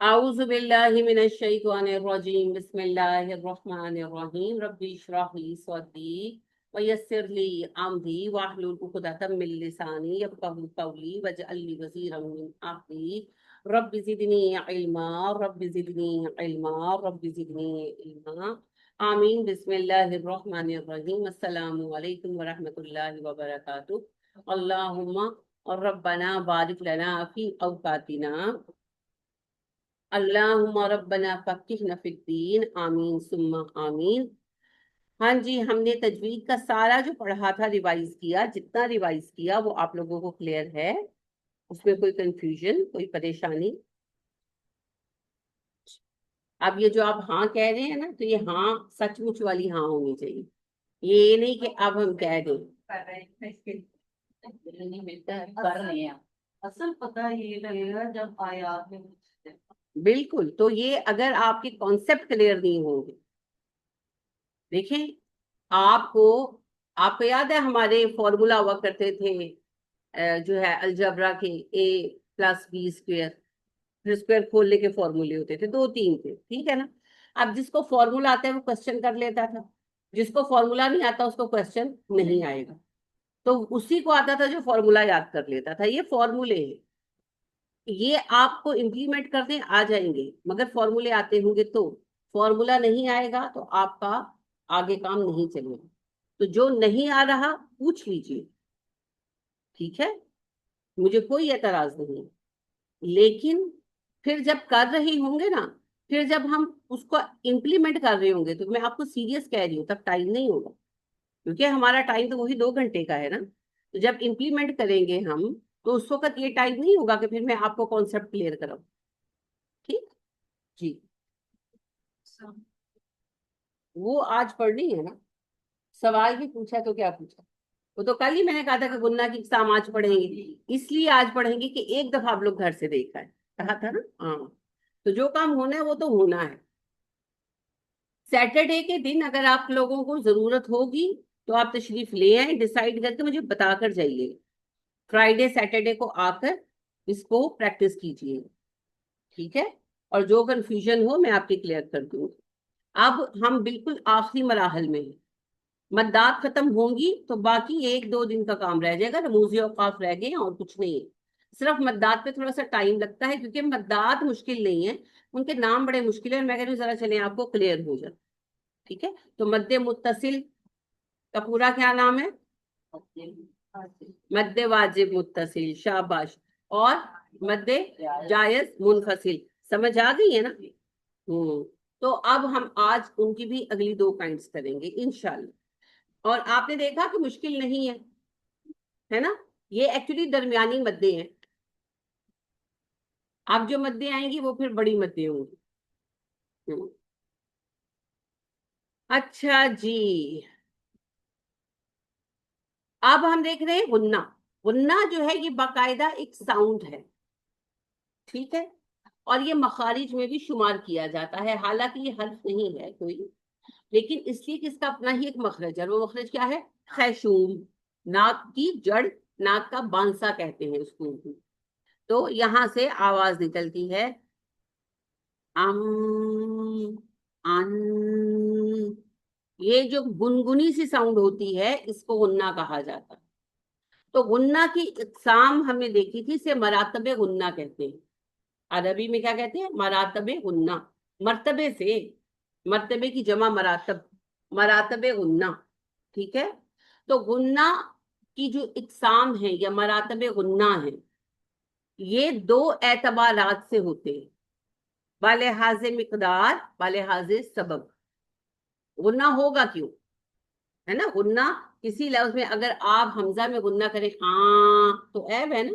أعوذ بالله من الشيطان الرجيم بسم الله الرحمن الرحيم ربي اشرح لي صدري ويسر لي أمري واحلل عقدة من لساني يفقهوا قولي واجعل لي وزيرا من أهلي رب زدني علما رب زدني علما رب زدني علما آمين بسم الله الرحمن الرحيم السلام عليكم ورحمة الله وبركاته اللهم ربنا بارك لنا في أوقاتنا اللہم ربنا فقہنا فی الدین آمین ثم آمین۔ ہاں جی، ہم نے تجوید کا سارا جو پڑھا تھا ریوائز کیا، جتنا ریوائز کیا وہ آپ لوگوں کو کلیئر ہے؟ اس میں کوئی کنفیوژن، کوئی پریشانی؟ اب یہ جو آپ ہاں کہہ رہے ہیں نا، تو یہ ہاں سچ مچ والی ہاں ہونی چاہیے، یہ نہیں کہ اب ہم کہہ دیں اصل پتہ یہ لگے گا جب آیات میں بالکل۔ تو یہ اگر آپ کے کانسیپٹ کلیئر نہیں ہوں گے، دیکھیں آپ کو یاد ہے ہمارے فارمولا ہوا کرتے تھے جو ہے الجبرا کے اے پلس بی اسکوئر، پھر اسکوئر کھولنے کے فارمولے ہوتے تھے، 2 3 تھے، ٹھیک ہے نا؟ اب جس کو فارمولا آتا ہے وہ کوشچن کر لیتا تھا، جس کو فارمولا نہیں آتا اس کو کوشچن نہیں آئے گا، تو اسی کو آتا تھا جو فارمولا یاد کر لیتا تھا۔ یہ فارمولے ہیں، یہ آپ کو امپلیمنٹ کرنے آ جائیں گے، مگر فارمولے آتے ہوں گے تو، فارمولا نہیں آئے گا تو آپ کا آگے کام نہیں چلے گا۔ تو جو نہیں آ رہا پوچھ لیجیے، ٹھیک ہے، مجھے کوئی اعتراض نہیں، لیکن پھر جب کر رہے ہوں گے نا، پھر جب ہم اس کو امپلیمنٹ کر رہے ہوں گے، تو میں آپ کو سیریس کہہ رہی ہوں، تب ٹائم نہیں ہوگا، کیونکہ ہمارا ٹائم تو وہی 2 گھنٹے کا ہے نا۔ تو جب امپلیمنٹ کریں گے ہم، تو اس وقت یہ ٹائم نہیں ہوگا کہ پھر میں آپ کو کانسیپٹ کلیئر کراؤں، ٹھیک جی؟ وہ آج پڑھنی ہے نا، سوال بھی پوچھا تو کیا پوچھا؟ وہ تو کل ہی میں نے کہا تھا کہ گننا کی اقسام آج پڑھیں گے، اس لیے آج پڑھیں گے کہ ایک دفعہ آپ لوگ گھر سے دیکھا ہے، کہا تھا نا، ہاں۔ تو جو کام ہونا ہے وہ تو ہونا ہے۔ سیٹرڈے کے دن اگر آپ لوگوں کو ضرورت ہوگی تو آپ تشریف لے آئیں، ڈیسائیڈ کر کے مجھے بتا کر جائیے، فرائیڈے سیٹرڈے کو آ کر اس کو پریکٹس کیجیے، ٹھیک ہے؟ اور جو کنفیوژن ہو میں آپ کی کلیئر کر دوں۔ اب ہم بالکل آخری مراحل میں ہیں، مدات ختم ہوں گی تو باقی 1 2 دن کا کام رہ جائے گا، رموزی اوقاف رہ گئے اور کچھ نہیں ہے۔ صرف مدات پہ تھوڑا سا ٹائم لگتا ہے، کیونکہ مدات مشکل نہیں ہے، ان کے نام بڑے مشکل ہیں، میں کہہ رہی ہوں ذرا چلیں آپ کو کلیئر ہو جائے، ٹھیک ہے؟ تو مد متصل کا پورا کیا نام ہے؟ مد واجب متصل، شاباش، اور مد جائز منفصل، سمجھ آ گئی ہے نا؟ تو اب ہم آج ان کی بھی اگلی 2 کائنڈس کریں گے انشاءاللہ۔ اور آپ نے دیکھا کہ مشکل نہیں ہے نا؟ یہ ایکچولی درمیانی مدیں ہیں، اب جو مدیں آئیں گی وہ پھر بڑی مدیں ہوں گی۔ اچھا جی، اب ہم دیکھ رہے ہیں غنہ۔ غنہ جو ہے یہ باقاعدہ ایک ساؤنڈ ہے، ٹھیک ہے؟ اور یہ مخارج میں بھی شمار کیا جاتا ہے، حالانکہ یہ حرف نہیں ہے کوئی، لیکن اس لیے کہ اس کا اپنا ہی ایک مخرج ہے، وہ مخرج کیا ہے؟ خیشوم، ناک کی جڑ، ناک کا بانسا کہتے ہیں اس کو، تو یہاں سے آواز نکلتی ہے ان، یہ جو گنگنی سی ساؤنڈ ہوتی ہے اس کو غنہ کہا جاتا ہے۔ تو غنہ کی اقسام ہم نے دیکھی تھی، اسے مراتب غنہ کہتے ہیں، عربی میں کیا کہتے ہیں؟ مراتب غنہ، مرتبے سے، مرتبے کی جمع مراتب، مراتب غنہ، ٹھیک ہے؟ تو غنہ کی جو اقسام ہیں یا مراتب غنہ ہیں، یہ 2 اعتبارات سے ہوتے ہیں، بالحاظ مقدار، بالحاظ سبب۔ غنہ ہوگا کیوں؟ ہے نا، غنہ کسی لفظ میں اگر آپ حمزہ میں غنہ کریں تو عیب ہے نا،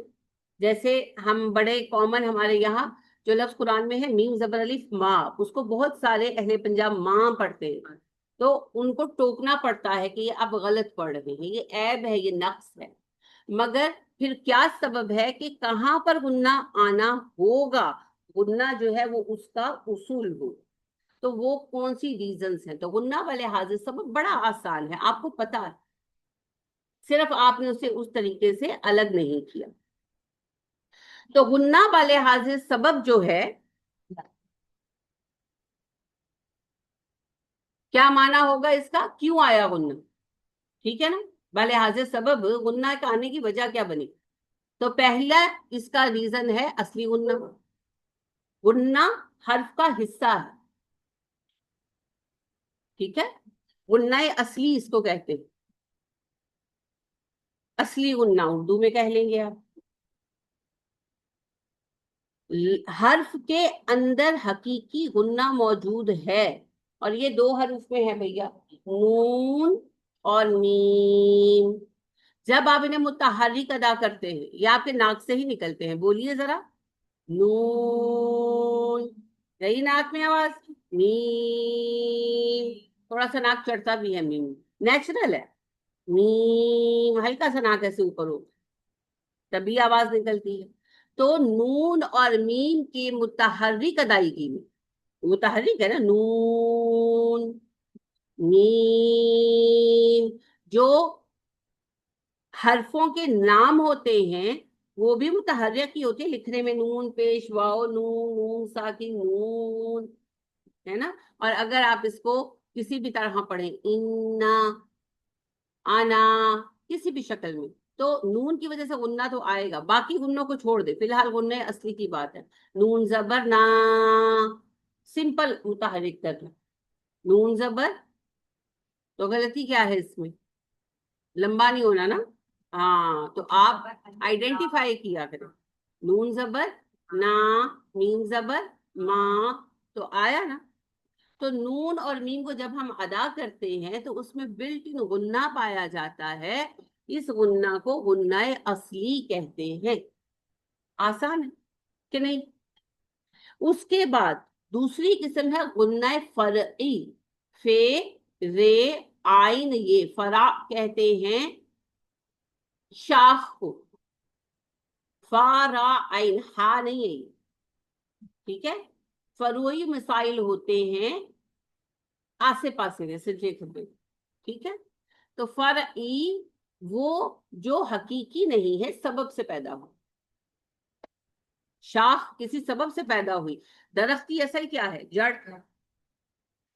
جیسے ہم بڑے کامن ہمارے یہاں جو لفظ قرآن میں ہے میم زبر الف ما، اس کو بہت سارے اہل پنجاب ماں پڑھتے ہیں، تو ان کو ٹوکنا پڑتا ہے کہ یہ اب غلط پڑھ رہے ہیں، یہ عیب ہے، یہ نقص ہے۔ مگر پھر کیا سبب ہے کہ کہاں پر غنہ آنا ہوگا، غنہ جو ہے وہ اس کا اصول ہو، تو وہ کون سی ریزنز ہیں؟ تو غنہ والے حاضر سبب بڑا آسان ہے، آپ کو پتا ہے، صرف آپ نے اسے اس طریقے سے الگ نہیں کیا۔ تو غنہ والے حاضر سبب جو ہے क्या माना होगा इसका, क्यों आया गुन्ना, ठीक है ना। बलिहाज सबब गुन्ना का आने की वजह क्या बनी। तो पहला इसका रीजन है असली गुन्ना। गुन्ना हर्फ का हिस्सा है, ठीक है। गुन्ना असली इसको कहते हैं, असली गुन्ना उर्दू में कह लेंगे आप। हर्फ के अंदर हकीकी गुन्ना मौजूद है, और ये दो हर्फ में है भैया, नून और मीम। जब आप इन्हें मुतहर्रिक अदा करते हैं, ये आपके नाक से ही निकलते हैं, बोलिए जरा, नून, यही नाक में आवाज, मीम, थोड़ा सा नाक चढ़ता भी है, मीम नेचुरल है, मीम हल्का सा नाक ऐसे ऊपर हो, तभी आवाज निकलती है। तो नून और मीम की मुतहर्रिक अदायगी में, मुतहर्रिक है ना, नून मीम, जो हरफों के नाम होते हैं वो भी मुतहर्रिक ही होते हैं लिखने में, नून पेश वाओ नून, नून साकिन नून, है ना। और अगर आप इसको किसी भी तरह पढ़ें, इन्ना, आना, किसी भी शक्ल में, तो नून की वजह से गुन्ना तो आएगा, बाकी गुन्नों को छोड़ दे, फिलहाल गुन्ने असली की बात है। नून जबर ना, सिंपल मुतहर्रिक करना, नून जबर, तो गलती क्या है इसमें, लंबा नहीं होना ना। हाँ, तो आप आइडेंटिफाई किया करें, नून जबर ना, मीम जबर माँ, तो आया ना। तो नून और मीम को जब हम अदा करते हैं तो उसमें बिल्ट इन गुन्ना पाया जाता है, इस गुन्ना को गुन्ना असली कहते हैं। आसान है कि नहीं। उसके बाद दूसरी किस्म है गुन्ना फरई, फे रे आइन, ये फरा कहते हैं शाख को, फारा आइन, हा नहीं है ये, ठीक है। फरोई मिसाइल होते हैं आसे पासे जैसे देख में, ठीक है। तो फरई वो जो हकीकी नहीं है, सबब से पैदा हो, शाख किसी सबब से पैदा हुई, दरख्त की असल क्या है, जड़,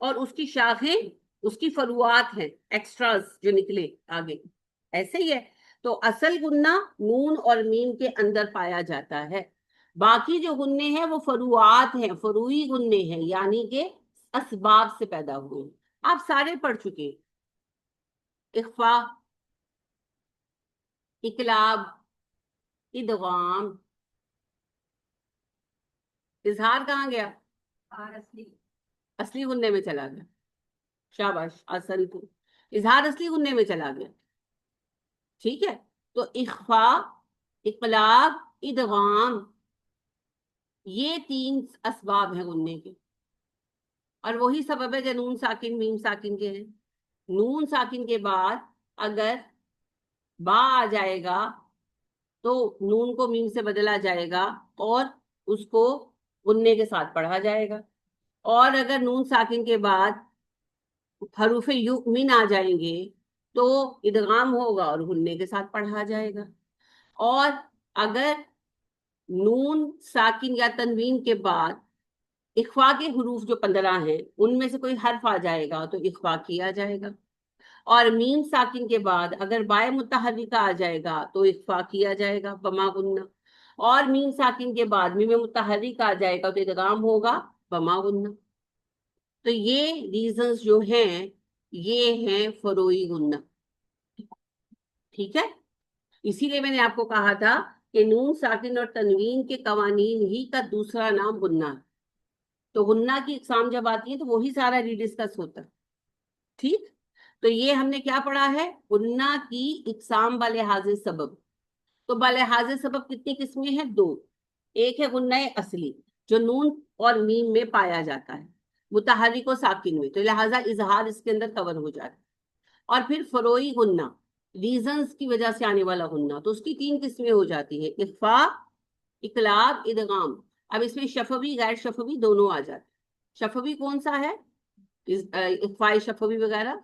और उसकी शाखें उसकी फरुआत हैं, एक्स्ट्रास जो निकले आगे, ऐसे ही है। तो असल गुन्ना नून और मीम के अंदर पाया जाता है, बाकी जो गुन्ने हैं वो फरुआत हैं, फरूई गुन्ने हैं, यानी कि असबाब से पैदा हुए। आप सारे पढ़ चुके, इख्फा, इकलाब, इदगाम, इजहार कहाँ गया, असली, असली गुन्ने में चला गया, शाबाश, असल को इजहार असली गुन्ने में चला गया, ठीक है। तो इख्फा, इकलाब, इदगाम, ये तीन असबाब हैं गुन्ने के, और वही सबब है जो नून साकिन मीम साकिन के हैं। नून साकिन के बाद अगर बा आ जाएगा तो नून को मीम से बदला जाएगा और उसको गुन्ने के साथ पढ़ा जाएगा, और अगर नून साकिन के बाद हरूफ यू मिन आ जाएंगे तो इदगाम होगा और गुन्ने के साथ पढ़ा जाएगा। और अगर नून साकिन या तनवीन के बाद इख्फा के हरूफ जो 15 हैं उनमें से कोई हर्फ आ जाएगा तो इख्फा किया जाएगा, और मीम साकिन के बाद अगर बाय मुतहर्रिका आ जाएगा तो इख्फा किया जाएगा बमा गुन्ना, और मीम साकिन के बाद मीम मुतहर्रिका आ जाएगा तो इदगाम होगा बमा गुन्ना। तो ये रीजंस जो हैं ये हैं फरोई गुन्ना, ठीक है। इसीलिए मैंने आपको कहा था कि नून साकिन और तनवीन के कवानीन ही का दूसरा नाम गुन्ना है। तो गुन्ना की इकसाम जब आती है तो वही सारा रिडिस्कस होता है, ठीक। तो ये हमने क्या पढ़ा है, गुन्ना की इकसाम वाले हाजिर सबब। तो वाले हाजिर सबब कितनी किस्में हैं, दो। एक है गुन्ना असली जो नून और मीम में पाया जाता है, मुतहर्रिक और साकिन में, तो लिहाजा इजहार इसके अंदर कवर हो जाता है। और फिर फरोई गुन्ना, रीजंस की वजह से आने वाला गुन्ना, तो उसकी तीन किस्में हो जाती है, इख्फा, इकलाब, इदगाम। अब इसमें शफवी गैर शफवी दोनों आ जाते। शफवी कौन सा है, इख्फा शफवी वगैरह,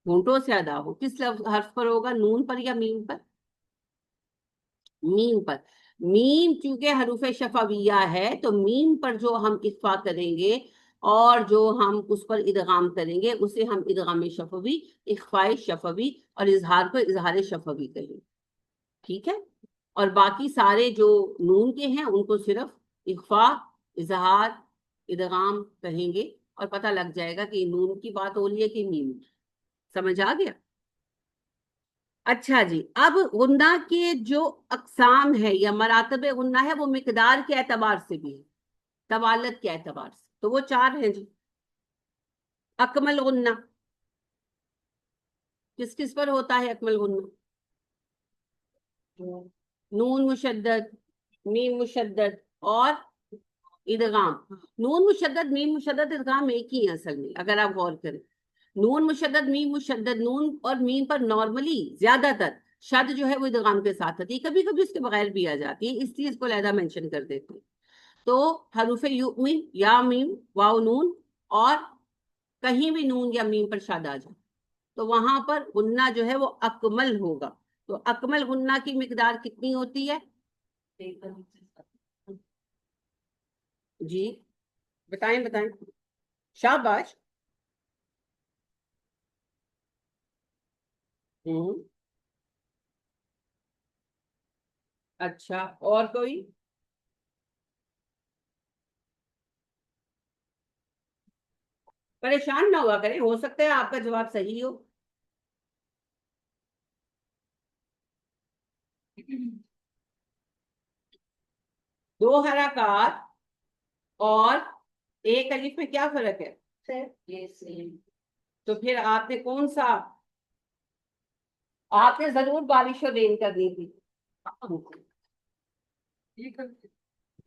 होंठों से अदा हो, किस हर्फ पर होगा, नून पर या मीम पर, मीम पर। मीम चूंकि हरूफ शफविया है तो मीम पर जो हम इख्फा करेंगे اور جو ہم اس پر ادغام کریں گے اسے ہم ادغام شفوی، اخفاء شفوی اور اظہار کو اظہار شفوی کہیں گے، ٹھیک ہے؟ اور باقی سارے جو نون کے ہیں ان کو صرف اخفاء، اظہار، ادغام کہیں گے، اور پتہ لگ جائے گا کہ نون کی بات ہو رہی ہے کہ میم کی۔ سمجھ آ گیا؟ اچھا جی، اب غنہ کے جو اقسام ہے یا مراتب غنہ ہے وہ مقدار کے اعتبار سے بھی ہے، طوالت کے اعتبار سے، تو وہ 4 ہیں جی۔ اکمل غنہ کس کس پر ہوتا ہے؟ اکمل غنہ نون مشدد، میم مشدد اور ادغام۔ نون مشدد، میم مشدد، ادغام ایک ہی ہے اصل میں اگر آپ غور کریں۔ نون مشدد، میم مشدد، نون اور میم پر نارملی زیادہ تر شد جو ہے وہ ادغام کے ساتھ آتی ہے، کبھی کبھی اس کے بغیر بھی آ جاتی ہے، اس چیز کو علیحدہ مینشن کر دیتے ہیں۔ تو حروف یؤمن، یا میم، واو نون، اور کہیں بھی نون یا میم پر شاد آ جائے تو وہاں پر غنہ جو ہے وہ اکمل ہوگا۔ تو اکمل غنہ کی مقدار کتنی ہوتی ہے جی؟ بتائیں بتائیں، شاباش۔ ہوں، اچھا، اور کوئی؟ پریشان نہ ہوا کریں، ہو سکتا ہے آپ کا جواب صحیح ہو۔ دو حرکات اور ایک الف میں کیا فرق ہے؟ تو پھر آپ نے کون سا، آپ نے ضرور بارش و رین کرنی تھی۔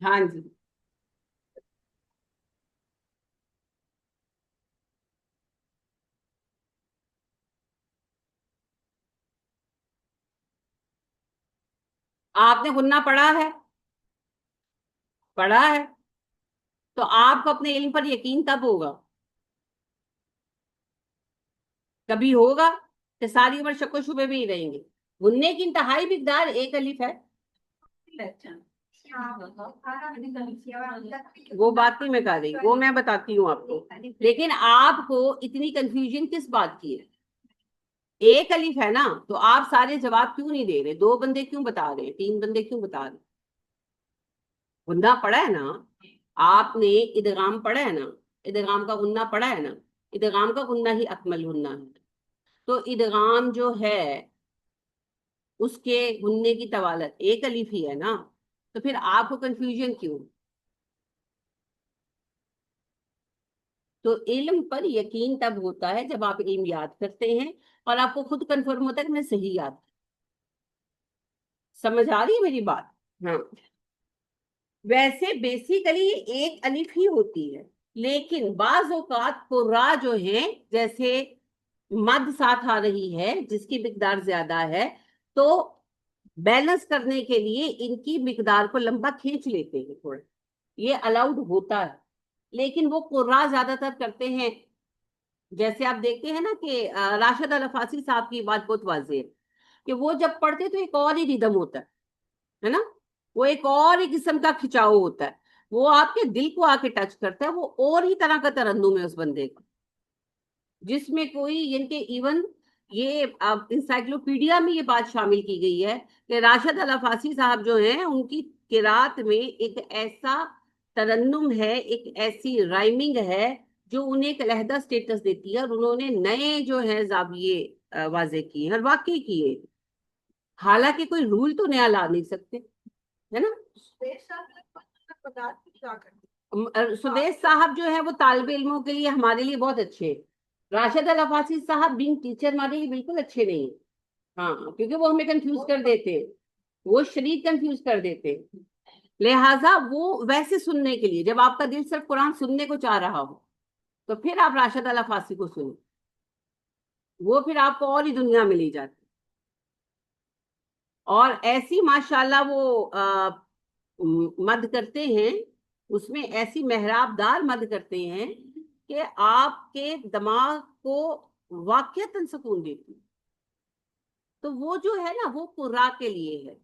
ہاں جی، آپ نے غنہ پڑھا ہے؟ پڑھا ہے تو آپ کو اپنے علم پر یقین تب ہوگا، کبھی ہوگا کہ ساری عمر شک و شبے میں ہی رہیں گے۔ غنے کی انتہائی مقدار ایک الف ہے، وہ بات نہیں میں کہہ رہی، وہ میں بتاتی ہوں آپ کو، لیکن آپ کو اتنی کنفیوژن کس بات کی ہے؟ ایک الف ہے نا، تو آپ سارے جواب کیوں نہیں دے رہے؟ 2 بندے کیوں بتا رہے ہیں؟ 3 بندے کیوں بتا رہے ہیں؟ غنہ پڑھا ہے نا آپ نے؟ ادغام پڑھا ہے نا؟ ادغام کا غنہ پڑھا ہے نا؟ ادغام کا غنہ ہی اکمل غنہ ہے۔ تو ادغام جو ہے اس کے غنے کی طوالت ایک الف ہی ہے نا، تو پھر آپ کو کنفیوژن کیوں؟ تو علم پر یقین تب ہوتا ہے جب آپ علم یاد کرتے ہیں اور آپ کو خود کنفرم ہوتا ہے کہ میں صحیح یاد کروں۔ سمجھ آ رہی ہے میری بات؟ ہاں، ویسے بیسیکلی ایک الف ہی ہوتی ہے، لیکن بعض اوقات قرا جو ہیں جیسے مد ساتھ آ رہی ہے جس کی مقدار زیادہ ہے، تو بیلنس کرنے کے لیے ان کی مقدار کو لمبا کھینچ لیتے ہیں تھوڑا، یہ الاؤڈ ہوتا ہے، لیکن وہ قرا زیادہ تر کرتے ہیں۔ جیسے آپ دیکھتے ہیں نا کہ راشد الفاسی صاحب کی بات بہت واضح ہے کہ وہ جب پڑھتے تو ایک اور ہی ردم ہوتا ہے نا، وہ ایک اور ہی قسم کا کھچاؤ ہوتا ہے، وہ آپ کے دل کو آ کے ٹچ کرتا ہے، وہ اور ہی طرح کا ترنم ہے اس بندے کا، جس میں کوئی یعنی کہ ایون یہ انسائکلوپیڈیا میں یہ بات شامل کی گئی ہے کہ راشد الفاسی صاحب جو ہیں ان کی قرات میں ایک ایسا ترنم ہے، ایک ایسی رائمنگ ہے جو انہیں ایک علیحدہ سٹیٹس دیتی ہے، اور انہوں نے نئے جو ہے زاویے واضح کیے ہیں اور واقعی کیے، حالانکہ کوئی رول تو نیا لا نہیں سکتے، ہے نا؟ سدیش صاحب جو ہے وہ طالب علموں کے لیے ہمارے لیے بہت اچھے ہیں، راشد الفاسی صاحب بینگ ٹیچر ہمارے لیے بالکل اچھے نہیں ہیں، ہاں، کیونکہ وہ ہمیں کنفیوز کر دیتے ہیں، وہ شدید کنفیوز کر دیتے ہیں، لہٰذا وہ ویسے سننے کے لیے جب آپ کا دل صرف قرآن سننے کو چاہ رہا ہو تو پھر آپ راشد الفاسی کو سنیں، وہ پھر آپ کو اور ہی دنیا میں لے جاتے، اور ایسی ماشاءاللہ وہ مد کرتے ہیں، اس میں ایسی محراب دار مد کرتے ہیں کہ آپ کے دماغ کو واقعتاً سکون دیتی، تو وہ جو ہے نا وہ قرا کے لیے ہے،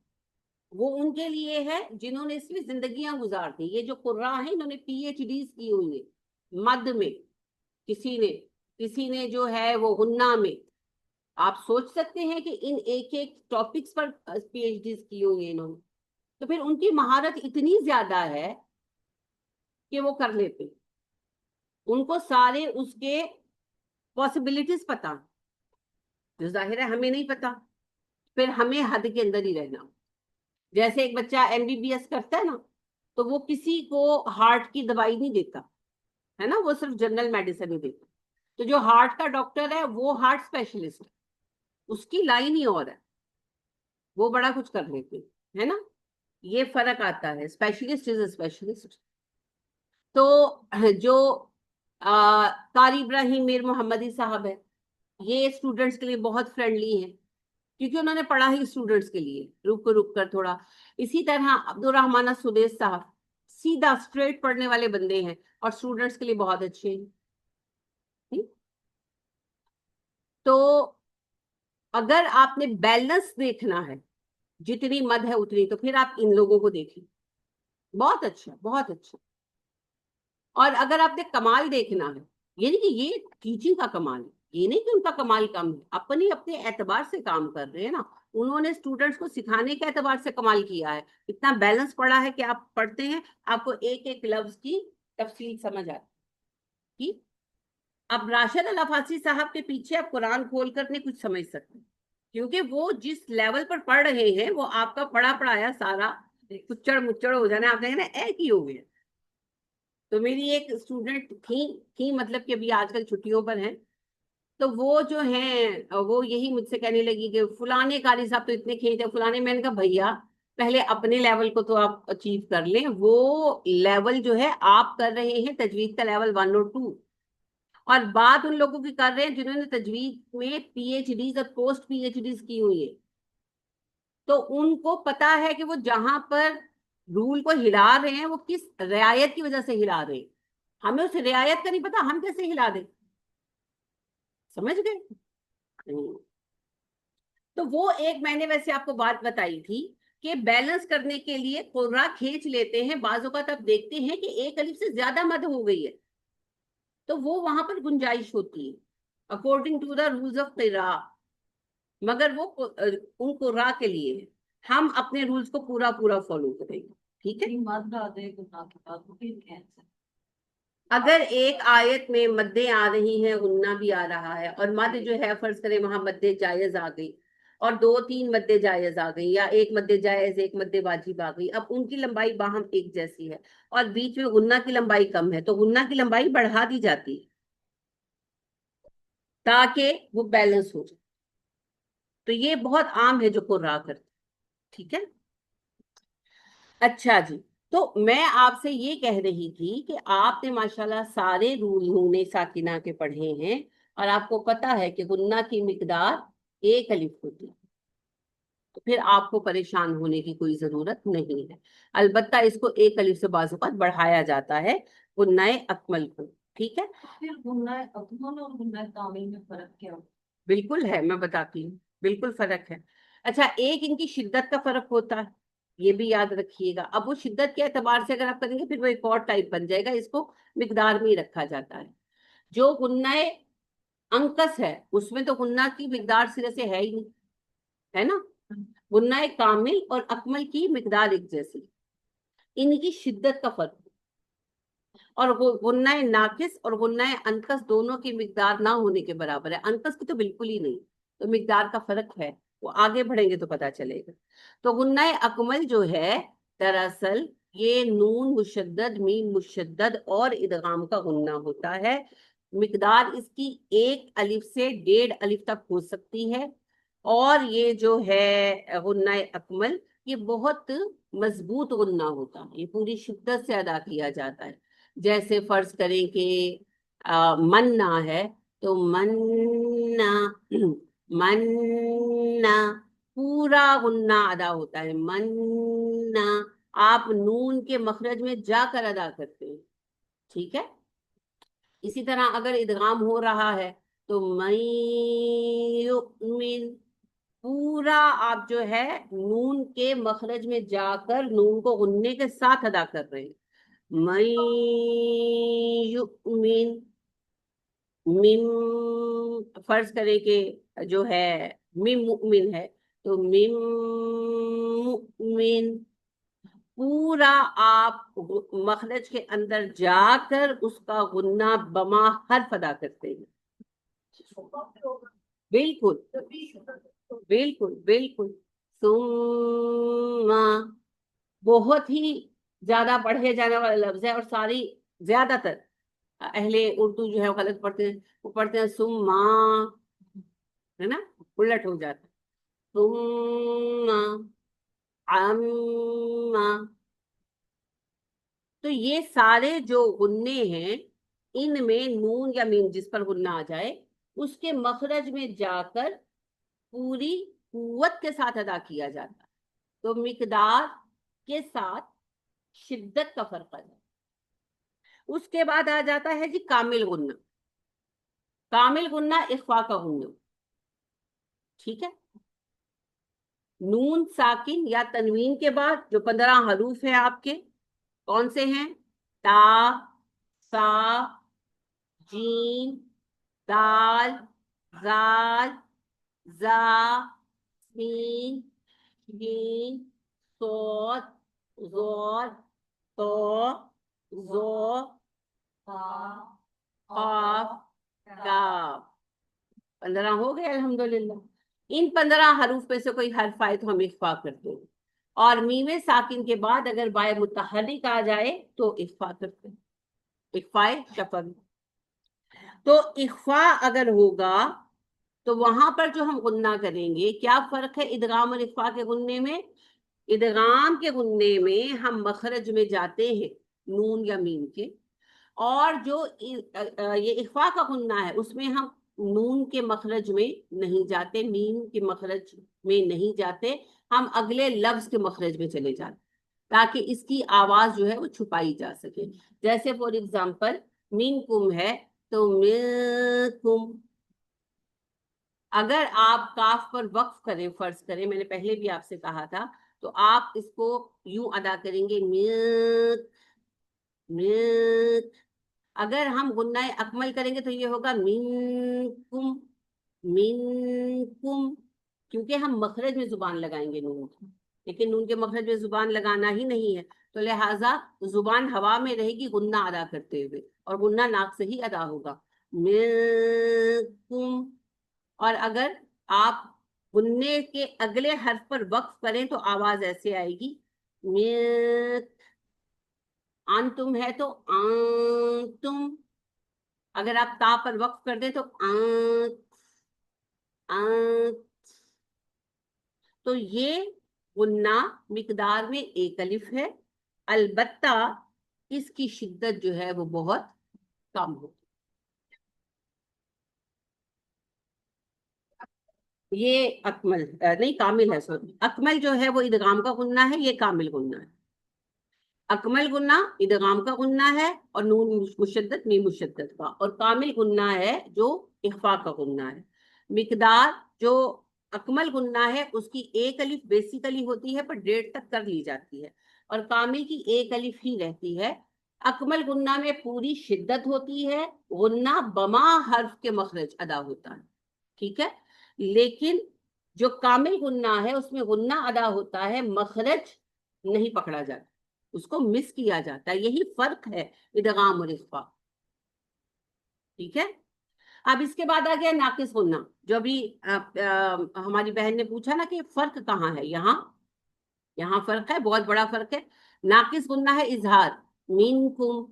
وہ ان کے لیے ہے جنہوں نے اس میں زندگیاں گزار دی، یہ جو قرا ہیں انہوں نے پی ایچ ڈیز کی ہوئی ہیں، मद में, किसी ने जो है वो गुन्ना में। आप सोच सकते हैं कि इन एक एक टॉपिक्स पर पीएचडी की हुई है इन्होंने, तो फिर उनकी महारत इतनी ज्यादा है कि वो कर लेते, उनको सारे उसके पॉसिबिलिटीज पता, जो जाहिर है हमें नहीं पता, फिर हमें हद के अंदर ही रहना। जैसे एक बच्चा एमबीबीएस करता है ना, तो वो किसी को हार्ट की दवाई नहीं देता है ना, वो सिर्फ जनरल मेडिसिन ही देता। तो जो हार्ट का डॉक्टर है वो हार्ट स्पेशलिस्ट है, उसकी लाइन ही और है, वो बड़ा कुछ कर लेते है ना। ये फर्क आता है, स्पेशलिस्ट इज स्पेशलिस्ट। तो जो कारी इब्राहिम मीर मोहम्मदी साहब है, ये स्टूडेंट्स के लिए बहुत फ्रेंडली हैं, क्योंकि उन्होंने पढ़ा ही स्टूडेंट्स के लिए, रुक रुक कर थोड़ा। इसी तरह अब्दुल रहमान सुदेश साहब, सीधा स्ट्रेट पढ़ने वाले बंदे हैं और स्टूडेंट्स के लिए बहुत अच्छे हैं। तो अगर आपने बैलेंस देखना है, जितनी मद है उतनी, तो फिर आप इन लोगों को देखिए, बहुत अच्छा बहुत अच्छा। और अगर आपने कमाल देखना है, ये नहीं कि ये टीचिंग का कमाल है, ये नहीं कि उनका कमाल कम है, अपने अपने एतबार से काम कर रहे हैं ना। उन्होंने स्टूडेंट्स को सिखाने के एतबार से कमाल किया है, इतना बैलेंस पढ़ा है कि आप पढ़ते हैं आपको एक एक लफ्ज की तफसील समझ आती है। अब राशिद अल अफासी साहब के पीछे आप कुरान खोल कर नहीं कुछ समझ सकते, क्योंकि वो जिस लेवल पर पढ़ रहे हैं वो आपका पढ़ा पढ़ाया सारा कुच्चड़ मुच्चड़ हो जाना, आप देखें ना एक ही हो गया। तो मेरी एक स्टूडेंट थी मतलब कि अभी आजकल छुट्टियों पर हैं, तो वो जो है वो यही मुझसे कहने लगी कि फलाने कारी साहब तो इतने खींच है फलाने। मैंने कहा भैया पहले अपने लेवल को तो आप अचीव कर लें, वो लेवल जो है आप कर रहे हैं तजवीज का लेवल 1 और 2, और बात उन लोगों की कर रहे हैं जिन्होंने तजवीज में पीएचडीज और पोस्ट पीएचडीज की हुई है। तो उनको पता है कि वो जहां पर रूल को हिला रहे हैं वो किस रियायत की वजह से हिला रहे हैं। हमें उस रियायत का नहीं पता, हम कैसे हिला दें, समझ गए। तो वो एक मैंने वैसे आपको बात बताई थी कि बैलेंस करने के लिए कोर्रा खींच लेते हैं, बाजों का तब देखते हैं कि एक अलिफ से ज्यादा मद हो गई है, तो वो वहां पर गुंजाइश होती है according to the rules of क़िरा, मगर वो उन कुर्रा के लिए है, हम अपने रूल्स को पूरा पूरा फॉलो करेंगे। ठीक है, अगर एक आयत में मद्दे आ रही हैं, गुन्ना भी आ रहा है, और मद जो है फर्ज करें वहां मद्दे जायज आ गई और 2 3 मद्दे जायज आ गई, या एक मद्दे जायज एक मद्दे वाजिब आ गई, अब उनकी लंबाई बाहम एक जैसी है और बीच में गुन्ना की लंबाई कम है, तो गुन्ना की लंबाई बढ़ा दी जाती है ताकि वो बैलेंस हो जाए। तो ये बहुत आम है जो कुर्रा करते। ठीक है, अच्छा जी। तो मैं आपसे ये कह रही थी कि आपने माशाल्लाह सारे रूल नूने साकिना के पढ़े हैं, और आपको पता है कि गुन्ना की मिकदार एक अलिफ होती है, तो फिर आपको परेशान होने की कोई जरूरत नहीं है। अलबत्ता इसको एक अलिफ से बाज़ औक़ात बढ़ाया जाता है गुन्नाए अकमल को। ठीक है, फिर गुन्नाह अकमल और गुन्नाह कामिल में फर्क क्या होता बिल्कुल है, मैं बताती हूँ, बिल्कुल फर्क है। अच्छा, एक इनकी शिद्दत का फर्क होता है, ये भी याद रखिएगा। अब वो शिद्दत के एतबार से अगर आप करेंगे फिर वो एक और टाइप बन जाएगा, इसको मिकदार में ही रखा जाता है। जो गुन्नाए अंकस है उसमें तो गुन्ना की मिकदार सिरे से है ही नहीं, है ना। है? गुन्नाए कामिल और अकमल की मिकदार एक जैसी, इनकी शिद्दत का फर्क। और गुन्नाए नाकिस और गुन्नाए अनकस दोनों की मिकदार ना होने के बराबर है, अनकस की तो बिल्कुल ही नहीं। तो मिकदार का फर्क है, वो आगे बढ़ेंगे तो पता चलेगा। तो गुन्नाए अकमल जो है, दरअसल ये नून मुशद्दद मीम मुशद्दद और इदगाम का गुन्ना होता है। मिकदार इसकी एक अलिफ से 1.5 अलिफ तक हो सकती है, और ये जो है गुन्नाए अकमल, ये बहुत मजबूत गुन्ना होता है, ये पूरी शिद्दत से अदा किया जाता है। जैसे फर्ज करें कि मन्ना है, तो मन्ना मन्ना पूरा गुन्ना अदा होता है, मन्ना। आप नून के मखरज में जाकर अदा करते हैं। ठीक है, इसी तरह अगर इदगाम हो रहा है तो मय्युमिन, पूरा आप जो है नून के मखरज में जाकर नून को गुन्ने के साथ अदा कर रहे हैं। من युमिन, मिम, फर्ज करें कि जो है मिम मुमिन है, तो मिम मुमिन, पूरा आप मखरज के अंदर जाकर उसका गुन्ना बमा हर्फ अदा करते हैं। बिल्कुल बिल्कुल बिल्कुल। सुम्मा बहुत ही ज्यादा पढ़े जाने वाला लफ्ज है, और सारी ज्यादातर अहले उर्दू जो है वो गलत पढ़ते हैं, वो पढ़ते हैं सुम्मा, है ना, उलट हो जाता है। सुम्मा अम्मा। तो ये सारे जो गुन्ने हैं, इनमें नून या मीम जिस पर गुन्ना आ जाए उसके मखरज में जाकर पूरी कुव्वत के साथ अदा किया जाता है। तो मिकदार के साथ शिद्दत का फर्क आ जाता है। उसके बाद आ जाता है जी कामिल गुन्ना। कामिल गुन्ना इख्फा का गुन्ना, ठीक है। नून साकिन या तनवीन के बाद जो 15 हरूफ है आपके, कौन से हैं? ता, सा, जीम, दाल, जाल, जा, सीन, शीन, सोद, जोर, तो, जो, काफ, काफ। 15 हो गए अल्हम्दुलिल्लाह। इन 15 हरूफ में से कोई हर्फ आए तो हम इख्फा करते हैं, और मीमे साकिन के बाद अगर बाय मुतहर्रिक आ जाए तो इख्फा करते हैं, इख्फाए शफवी। तो इख्फा अगर होगा तो वहां पर जो हम गुन्ना करेंगे, क्या फर्क है इदगाम और इख्फा के गुन्ने में? इदगाम के गुन्ने में हम मखरज में जाते हैं नून या मीम के, और जो ये इख्फा का गुन्ना है उसमें हम नून के मखरज में नहीं जाते, मीम के मखरज में नहीं जाते, हम अगले लफ्ज के मखरज में चले जाते, ताकि इसकी आवाज जो है वो छुपाई जा सके। जैसे फॉर एग्जाम्पल मिनकुम है, तो मिनकुम, अगर आप काफ पर वक्फ करें, फर्ज करें, मैंने पहले भी आपसे कहा था, तो आप इसको यूं अदा करेंगे मिक, मिक। अगर हम गुन्नाए अकमल करेंगे तो ये होगा मिनकुम, मिनकुम, क्योंकि हम मखरज में जुबान लगाएंगे नून की, लेकिन नून के मखरज में जुबान लगाना ही नहीं है, तो लिहाजा जुबान हवा में रहेगी गुन्ना अदा करते हुए, और गुन्ना नाक से ही अदा होगा, मिनकुम। और अगर आप गुन्ने के अगले हर्फ पर वक्फ करें तो आवाज ऐसे आएगी, मिक। अंतुम है तो अंतुम, अगर आप ता पर वक्फ कर दें तो आंत, आंत। तो ये गुन्ना मिकदार में एक अलिफ है, अलबत्ता इसकी शिद्दत जो है वो बहुत कम हो। ये अकमल नहीं कामिल है, सॉरी, अकमल जो है वो इदगाम का गुन्ना है, ये कामिल गुन्ना है। अकमल गुन्ना इदगाम का गुन्ना है, और नून मुशद्दद मीम मुशद्दद का, और कामिल गुन्ना है जो इख्फा का गुन्ना है। मिकदार जो अकमल गुन्ना है उसकी एक अलिफ बेसिकली होती है पर 1.5 तक कर ली जाती है, और कामिल की एक अलिफ ही रहती है। अकमल गुन्ना में पूरी शिद्दत होती है, गुन्ना बमा हर्फ के मखरज अदा होता है, ठीक है। लेकिन जो कामिल गुन्ना है उसमें गुन्ना अदा होता है, मखरज नहीं पकड़ा जाता, उसको मिस किया जाता है, यही फर्क है इदगाम और इख्फा, ठीक है। अब इसके बाद आ गया नाकिस गुन्ना, जो अभी हमारी बहन ने पूछा ना कि फर्क कहाँ है, यहाँ यहाँ फर्क है, बहुत बड़ा फर्क है। नाकिस गुन्ना है इजहार, मिनकुम,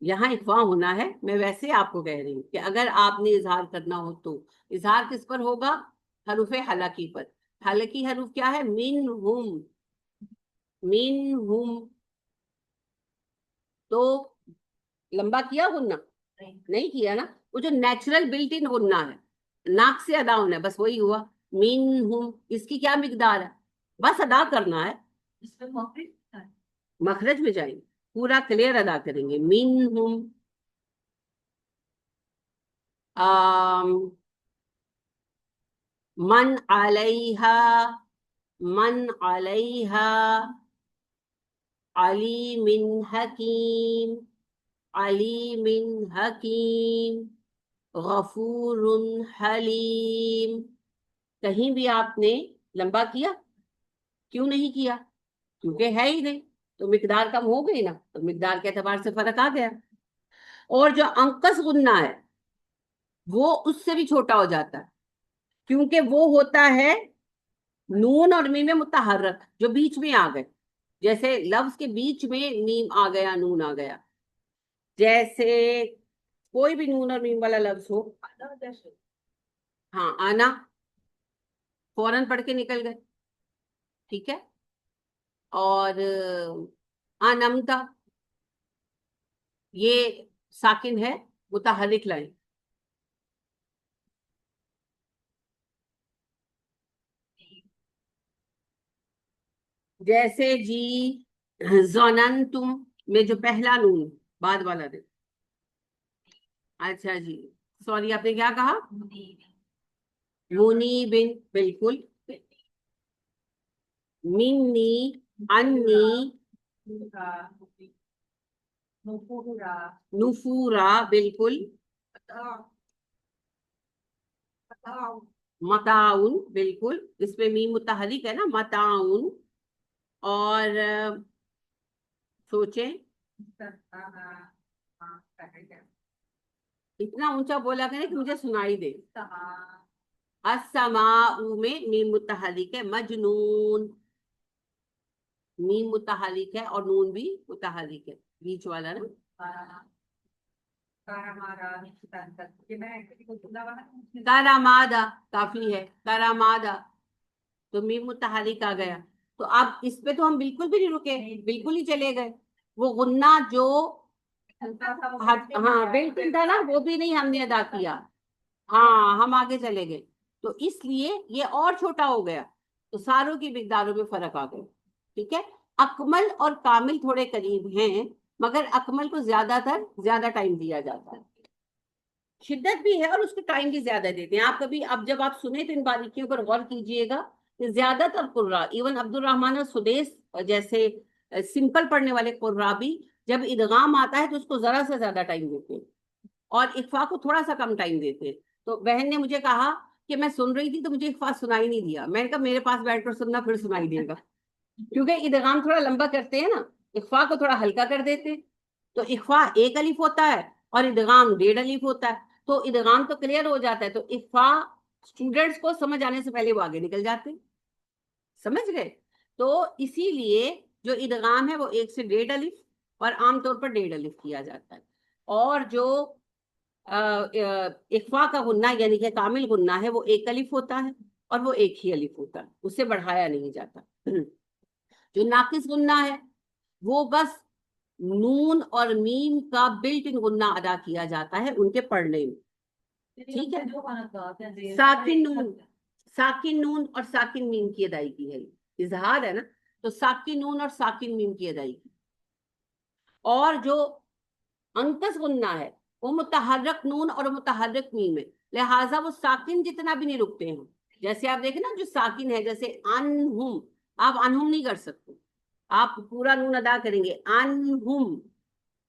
यहाँ इख्फा होना है। मैं वैसे आपको कह रही हूँ कि अगर आपने इजहार करना हो तो इजहार किस पर होगा? हरूफे हलाकी पर। हलाकी हरूफ क्या है? मिन हुम, मिन हुम। तो लंबा किया गुन्ना? नहीं किया ना। वो जो नेचुरल बिल्ट इन गुन्ना है, नाक से अदा होना है, बस वही हुआ मिन हुम। इसकी क्या मिकदार है? बस अदा करना है, इसमें मौखिक है। मखरज में जाएंगे, पूरा क्लियर अदा करेंगे मिन हुम। आम, मन अलैहा, मन अलैहा, अलीमिन हकीम, अलीमिन हकीम, गफूरुन हलीम। कहीं भी आपने लंबा किया? क्यों नहीं किया? क्योंकि है ही नहीं, तो मिकदार कम हो गई ना, तो मिकदार के एतबार से फर्क आ गया। और जो अंकस गुन्ना है वो उससे भी छोटा हो जाता है, क्योंकि वो होता है नून और मीम में मुतहर्रक जो बीच में आ गए। जैसे लफ्ज के बीच में मीम आ गया, नून आ गया, जैसे कोई भी नून और मीम वाला लफ्ज हो। हाँ, आना, फौरन पढ़ के निकल गए, ठीक है। और अनमता, ये साकिन है, मुतहर्रिक लाइन। जैसे जी जोनन तुम में जो पहला नून बाद वाला दे। अच्छा जी, सॉरी, आपने क्या कहा? मुनीबिन, बिल्कुल। मिन्नी, अन्नी, नुफूरा, बिल्कुल। मताउन, बिल्कुल, इसमें मीम मुतहरिक है ना, मताउन। और सोचें, इतना ऊंचा बोला करें कि मुझे सुनाई दे। अस्समाउ में मीम मुतहरिक है, मजनून, मीम मुतहरिक है और नून भी मुतहरिक है, बीच वाला ना। करामादा, काफी है, करामादा, तो मीम मुतहरिक आ गया। तो अब इस पे तो हम बिल्कुल भी नहीं रुके, बिल्कुल ही चले गए। वो गुन्ना जो हाँ बिल्कुल था ना, वो भी नहीं हमने अदा किया। हाँ, हम आगे चले गए, तो इसलिए ये और छोटा हो गया, तो सारों की मिकदारों में फर्क आ गया, ठीक है। अकमल और कामिल थोड़े करीब हैं, मगर अकमल को ज्यादा टाइम दिया जाता है, शिद्दत भी है और उसको टाइम भी ज्यादा देते हैं। आप कभी, अब जब आप सुने तो इन बारीकियों पर गौर कीजिएगा कि ज्यादातर कुर्रा, इवन अब्दुल रहमान और सुदेश जैसे सिंपल पढ़ने वाले कुर्रा भी, जब इदगाम आता है तो उसको जरा से ज्यादा टाइम देते हैं और इख्फा को थोड़ा सा कम टाइम देते हैं। तो बहन ने मुझे कहा कि मैं सुन रही थी तो मुझे इख्फा सुनाई नहीं दिया। मैंने कहा मेरे पास बैठ कर सुनना, फिर सुनाई देगा, क्योंकि इदगाम थोड़ा लंबा करते हैं ना, इख्फा को थोड़ा हल्का कर देते हैं। तो इख्फा एक अलीफ होता है और इदगाम 1.5 अलीफ होता है, तो इदगाम तो क्लियर हो जाता है, तो इख्फा स्टूडेंट्स को समझ आने से पहले वो आगे निकल जाते हैं, समझ गए। तो इसीलिए जो इदगाम है वो 1 से 1.5 अलीफ और आमतौर पर 1.5 अलीफ किया जाता है। और जो इख्फा का गुन्ना यानी कि कामिल गुन्ना है वो 1 अलीफ होता है और वो 1 ही अलीफ होता है, उससे बढ़ाया नहीं जाता। जो नाकिस गुन्ना है वो बस नून और मीम का बिल्ट इन गुन्ना अदा किया जाता है उनके पढ़ने में, ठीक है। साकिन नून और साकिन मीम की अदायगी है, इजहार है ना, तो साकिन नून और साकिन मीम की अदायगी। और जो अंकस गुन्ना है वो मुतहर्रक नून और मुतहर्रक मीम है, लिहाजा वो साकिन जितना भी नहीं रुकते हैं। जैसे आप देखें ना, जो साकिन है, जैसे अनहुम, आप अनहुम नहीं कर सकते, आप पूरा नून अदा करेंगे अनहुम,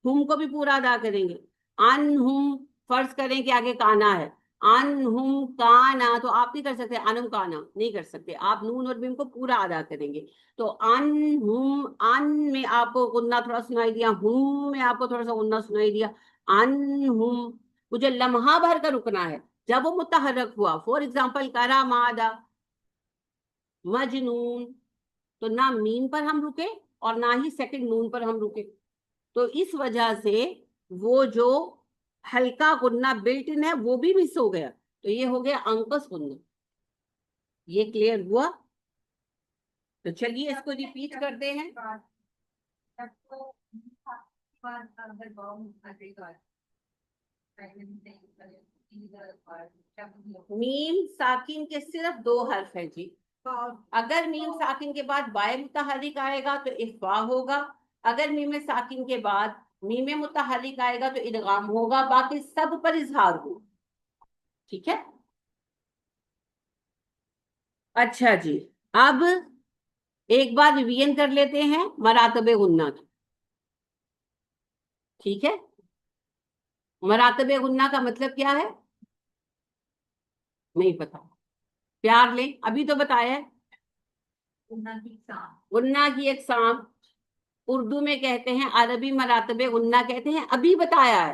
हुम को भी पूरा अदा करेंगे। अनहुम, फर्ज करें कि आगे काना है, अनहुम काना, तो आप नहीं कर सकते अनहुम काना, नहीं कर सकते, आप नून और मीम को पूरा अदा करेंगे। तो अनहुम, अन में आपको गुन्ना थोड़ा सुनाई दिया, हुम में आपको थोड़ा सा गुन्ना सुनाई दिया। अनहुम, मुझे लम्हा भर कर रुकना है जब वो मुतहर्रक हुआ, फॉर एग्जाम्पल करामादा, मजनून, तो ना मीम पर हम रुके और ना ही सेकंड नून पर हम रुके। तो इस वजह से वो जो हल्का गुन्ना बिल्ट इन है वो भी मिस हो गया, तो ये हो गया अंकस गुन्ना। ये क्लियर हुआ? तो चलिए इसको रिपीट करते हैं। मीम साकिन के सिर्फ 2 हर्फ है जी। अगर मीम साकिन के बाद बाय मुतहरिक आएगा तो इख्फा होगा, अगर मीम साकिन के बाद मीम मुतहरिक आएगा तो इदगाम होगा, बाकी सब पर इजहार होगा, ठीक है। अच्छा जी, अब एक बार रिवीजन कर लेते हैं मरातबे गुन्ना की, ठीक है। मरातबे गुन्ना का मतलब क्या है? नहीं पता? प्यार ले, अभी तो बताया है। गुन्ना की शाम। गुन्ना की अक़साम उर्दू में कहते हैं, अरबी मरातबे गुन्ना कहते हैं, अभी बताया है।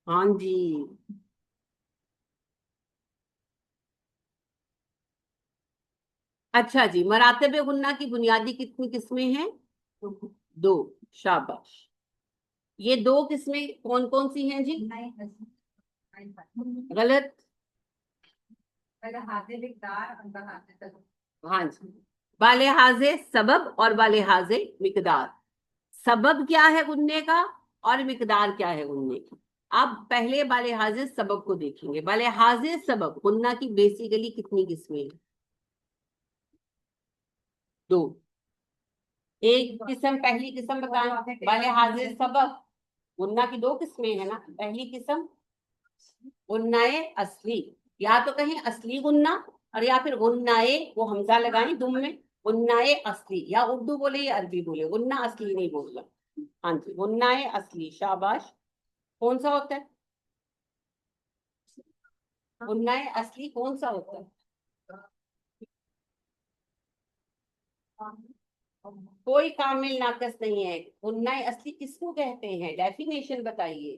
हाँ जी। अच्छा जी, मरातबे गुन्ना की बुनियादी कितनी किस्में हैं? दो। शाबाश। ये दो किस्में कौन कौन सी हैं जी? गलत। हाँ जी, बालिहाज़े सबब और बालिहाज़े मिकदार। सबब क्या है गुन्ने का और मिकदार क्या है गुन्ने की? अब पहले बालिहाज़े सबब को देखेंगे। बालिहाज़े सबब गुन्ना की बेसिकली कितनी किस्में हैं? दो। एक किस्म, पहली किस्म बताएं। बालिहाज़े सबब गुन्ना की दो किस्में हैं ना। पहली किस्म गुन्नाए असली, या तो कहें असली गुन्ना, और या फिर गुन्नाए, वो हमजा लगाएं दुम में, गुन्नाए असली, या उर्दू बोले या अरबी बोले, गुन्ना असली नहीं बोलना। हाँ जी, गुन्नाए असली। शाबाश। कौन सा होता है गुन्नाए असली? कौन सा होता है? कोई कामिल नाकस नहीं है। गुन्नाए असली किसको कहते हैं? डेफिनेशन बताइए।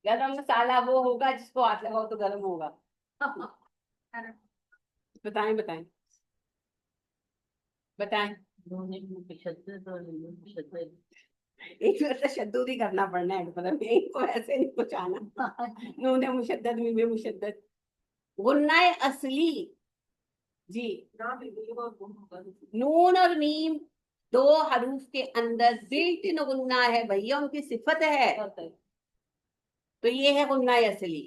गरम मसाला वो होगा जिसको हाथ लगाओ तो गरम होगा। बताएं बताएं बताएं। एक बार तशद्दुद ही करना पड़ना है, मतलब इनको ऐसे नहीं कुछ आना। नून मुशद्दद मीम मुशद्दद। गुन्नाए असली जी, नून और मीम दो हरूफ के अंदर बिल्ट इन गुन्ना है भैया, उनकी सिफत है। तो ये है गुन्नाए असली।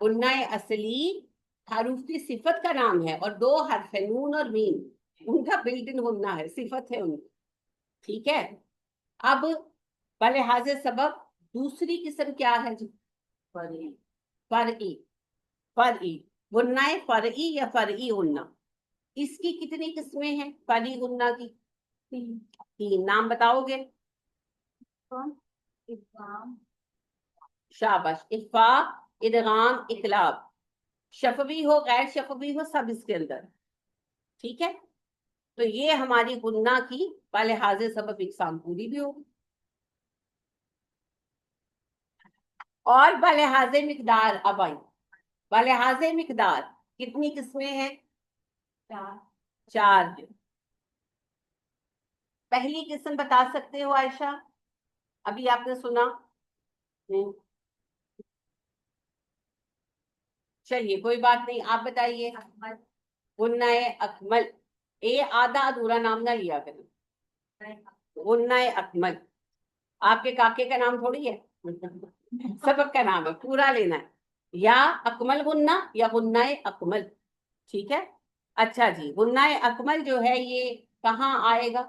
गुन्नाए असली हरूफ की सिफत का नाम है, और दो हर्फ है नून और मीम, उनका बिल्ट इन गुन्ना है, सिफत है उनकी। ठीक है। अब बलिहाज़े सबब दूसरी किस्म क्या है जी? फरई। फरई। फरई गुन्नाए फरई या फरई गुन्ना, इसकी कितनी किस्में हैं फरई गुन्ना की? तीन। नाम बताओगे? शाबाश। इफ़ा, इदगाम, इकलाब। शफवी हो गैर शफवी हो, सब इसके अंदर। ठीक है। तो ये हमारी गुन्ना की बलिहाज़े सबब इक़साम पूरी भी होगी। और बलिहाज़े मिकदार अब आई। बलिहाज़े मिकदार कितनी किस्में हैं? चार। चार। पहली किस्म बता सकते हो आयशा? अभी आपने सुना। चलिए कोई बात नहीं, आप बताइए। गुन्नाए अकमल। ए आधा अधूरा नाम ना लिया करें। गुन्नाए अकमल आपके काके का नाम थोड़ी है। सबक का नाम है, पूरा लेना है। या अकमल गुन्ना या गुन्नाए अकमल। ठीक है। अच्छा जी, गुन्नाए अकमल जो है ये कहाँ आएगा?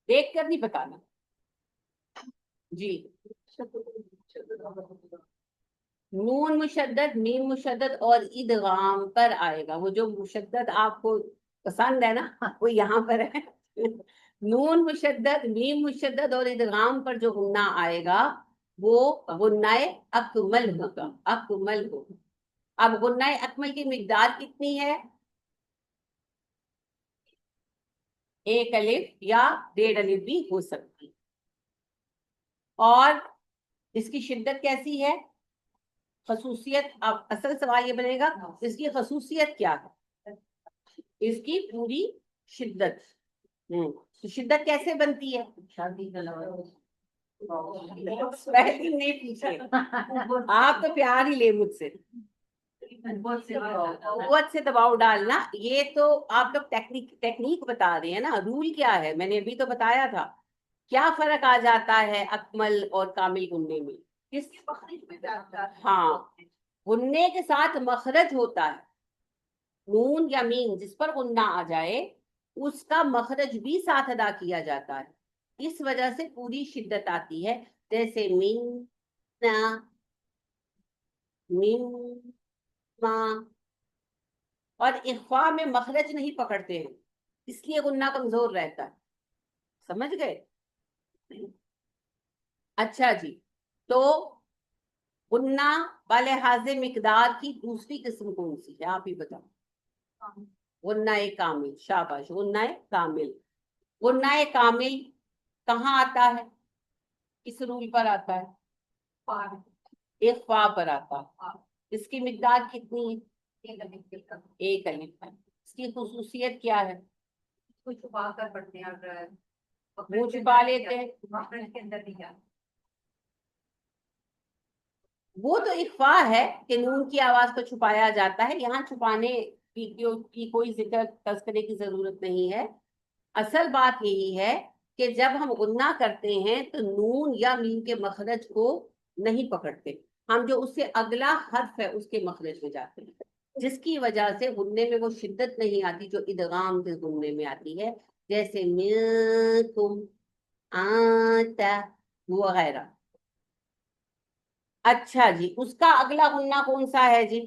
देख कर नहीं बताना जी। नून मुशद्दद, मीम मुशद्दद और इदगाम पर आएगा। वो जो मुशद्दद आपको पसंद है ना, वो यहाँ पर है। नून मुशद्दद, मीम मुशद्दद और इदगाम पर जो गुन्ना आएगा वो गुन्नाए अकमल होगा। अकमल होगा। अब गुन्नाए अकमल की मिकदार कितनी है? एक अलिफ या डेढ़ अलिफ भी हो सकती है। और इसकी शिद्दत कैसी है? खसूसियत, अब असल सवाल ये बनेगा इसकी खसूसियत क्या है? इसकी पूरी शिद्दत। तो शिद्दत कैसे बनती है? शादी पहले नहीं पूछे। आप तो प्यार ही ले मुझसे। कुव्वत से दबाव डालना, ये तो आप लोग टेक्निक टेक्निक बता रहे हैं ना। रूल क्या है मैंने अभी तो बताया था। क्या फर्क आ जाता है अकमल और कामिल गुन्ने में? किस हाँ, गुन्ने के साथ मखरज होता है। नून या मीम जिस पर गुन्ना आ जाए उसका मखरज भी साथ अदा किया जाता है। इस वजह से पूरी शिद्दत आती है। जैसे मिन, मिन, माँ। और इख्फा में मखरज नहीं पकड़ते हैं, इसलिए गुन्ना कमजोर रहता है। समझ गए? अच्छा जी, तो गुन्ना वाले हाजे मिकदार की दूसरी किस्म कौन सी है, आप ही बताओ। गुन्ना कामिल, शाबाश, गुन्ना कामिल। गुन्ना कामिल कहाँ आता है, किस रूल पर आता है? इख्फा पर आता है। इसकी मिकदार कितनी है? एक अलिफ है। इसकी खुसूसियत क्या है? छुपा कर पढ़ते हैं, मुंह छुपा लेते हैं, के अंदर नहीं जाते। वो तो इख्फा है कि नून की आवाज को छुपाया जाता है, यहाँ छुपाने की कोई जिक्र तस्करे की जरूरत नहीं है। असल बात यही है कि जब हम गुन्ना करते हैं तो नून या मीम के मखरज को नहीं पकड़ते, हम जो उससे अगला हर्फ है उसके मखरज में जाते हैं, जिसकी वजह से गुन्ने में वो शिद्दत नहीं आती जो इदगाम के गुन्ने में आती है, जैसे मिनकुम, आता, वगैरह। अच्छा जी, उसका अगला गुन्ना कौन सा है जी?